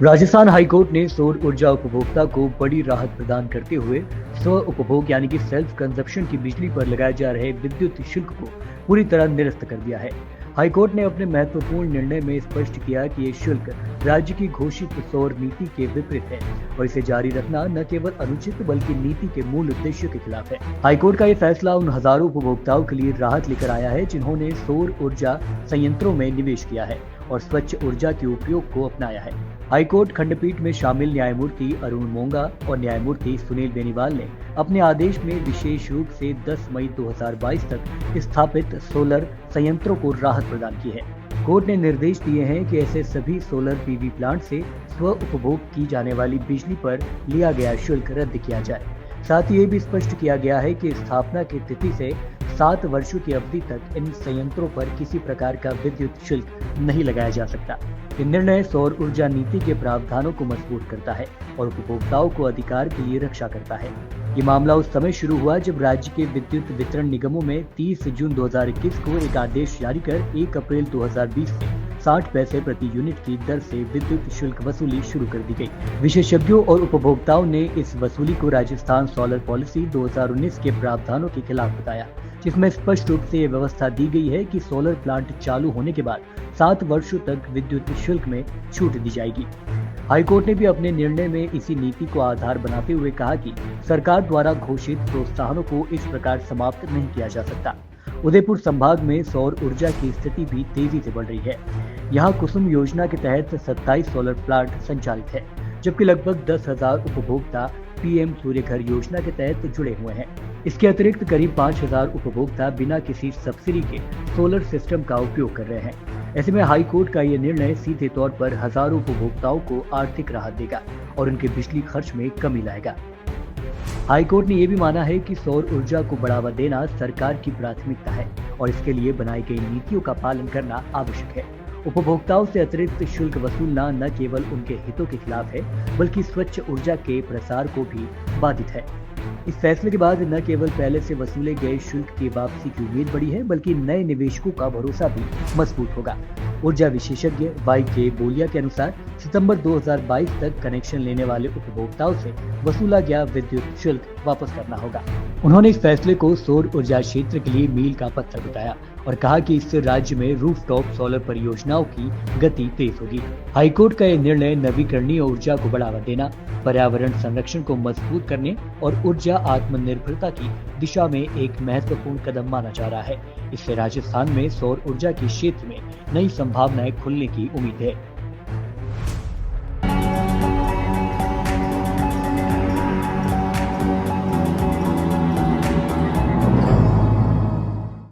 Rajasthan high court ने सौर ऊर्जा उपभोक्ता को बड़ी राहत प्रदान करते हुए स्व उपभोग यानी कि सेल्फ कंजप्शन की बिजली पर लगाए जा रहे विद्युत शुल्क को पूरी तरह निरस्त कर दिया है। हाईकोर्ट ने अपने महत्वपूर्ण निर्णय में स्पष्ट किया कि ये शुल्क राज्य की घोषित सौर नीति के विपरीत है और इसे जारी रखना न केवल अनुचित बल्कि नीति के मूल उद्देश्य के खिलाफ है। हाईकोर्ट का ये फैसला उन हजारों उपभोक्ताओं के लिए राहत लेकर आया है जिन्होंने सौर ऊर्जा संयंत्रों में निवेश किया है और स्वच्छ ऊर्जा के उपयोग को अपनाया है। हाईकोर्ट खंडपीठ में शामिल न्यायमूर्ति अरुण मोंगा और न्यायमूर्ति सुनील बेनीवाल ने अपने आदेश में विशेष रूप से 10 मई 2022 तक स्थापित सोलर संयंत्रों को राहत प्रदान की है। कोर्ट ने निर्देश दिए हैं कि ऐसे सभी सोलर पीवी प्लांट से स्व उपभोग की जाने वाली बिजली पर लिया गया शुल्क रद्द किया जाए। साथ ही ये भी स्पष्ट किया गया है कि स्थापना की तिथि से 7 वर्षों की अवधि तक इन संयंत्रों पर किसी प्रकार का विद्युत शुल्क नहीं लगाया जा सकता। ये निर्णय सौर ऊर्जा नीति के प्रावधानों को मजबूत करता है और उपभोक्ताओं को अधिकार के लिए रक्षा करता है। ये मामला उस समय शुरू हुआ जब राज्य के विद्युत वितरण निगमों में 30 जून 2021 को एक आदेश जारी कर 1 अप्रैल 2020 से 60 पैसे प्रति यूनिट की दर से विद्युत शुल्क वसूली शुरू कर दी गई। विशेषज्ञों और उपभोक्ताओं ने इस वसूली को राजस्थान सोलर पॉलिसी 2019 के प्रावधानों के खिलाफ बताया, जिसमें स्पष्ट रूप से ये व्यवस्था दी गई है कि सोलर प्लांट चालू होने के बाद 7 वर्षों तक विद्युत शुल्क में छूट दी जाएगी। हाईकोर्ट ने भी अपने निर्णय में इसी नीति को आधार बनाते हुए कहा कि सरकार द्वारा घोषित प्रोत्साहनों को इस प्रकार समाप्त नहीं किया जा सकता। उदयपुर संभाग में सौर ऊर्जा की स्थिति भी तेजी से बढ़ रही है। यहाँ कुसुम योजना के तहत 27 सोलर प्लांट संचालित है, जबकि लगभग 10,000 उपभोक्ता पीएम सूर्य घर योजना के तहत जुड़े हुए हैं। इसके अतिरिक्त करीब 5,000 उपभोक्ता बिना किसी सब्सिडी के सोलर सिस्टम का उपयोग कर रहे हैं। ऐसे में हाई कोर्ट का ये निर्णय सीधे तौर पर हजारों उपभोक्ताओं को आर्थिक राहत देगा और उनके बिजली खर्च में कमी लाएगा। हाई कोर्ट ने यह भी माना है कि सौर ऊर्जा को बढ़ावा देना सरकार की प्राथमिकता है और इसके लिए बनाई गई नीतियों का पालन करना आवश्यक है। उपभोक्ताओं से अतिरिक्त शुल्क वसूलना न केवल उनके हितों के खिलाफ है बल्कि स्वच्छ ऊर्जा के प्रसार को भी बाधित है। इस फैसले के बाद न केवल पहले से वसूले गए शुल्क की वापसी की उम्मीद बढ़ी है बल्कि नए निवेशकों का भरोसा भी मजबूत होगा। ऊर्जा विशेषज्ञ वाई के बोलिया के अनुसार सितंबर 2022 तक कनेक्शन लेने वाले उपभोक्ताओं से वसूला गया विद्युत शुल्क वापस करना होगा। उन्होंने इस फैसले को सौर ऊर्जा क्षेत्र के लिए मील का पत्थर बताया और कहा कि इससे राज्य में रूफटॉप सोलर परियोजनाओं की गति तेज होगी। हाईकोर्ट का यह निर्णय नवीकरणीय ऊर्जा को बढ़ावा देना, पर्यावरण संरक्षण को मजबूत करने और ऊर्जा आत्मनिर्भरता की दिशा में एक महत्वपूर्ण कदम माना जा रहा है। इससे राजस्थान में सौर ऊर्जा के क्षेत्र में नई संभावनाएं खुलने की उम्मीद है।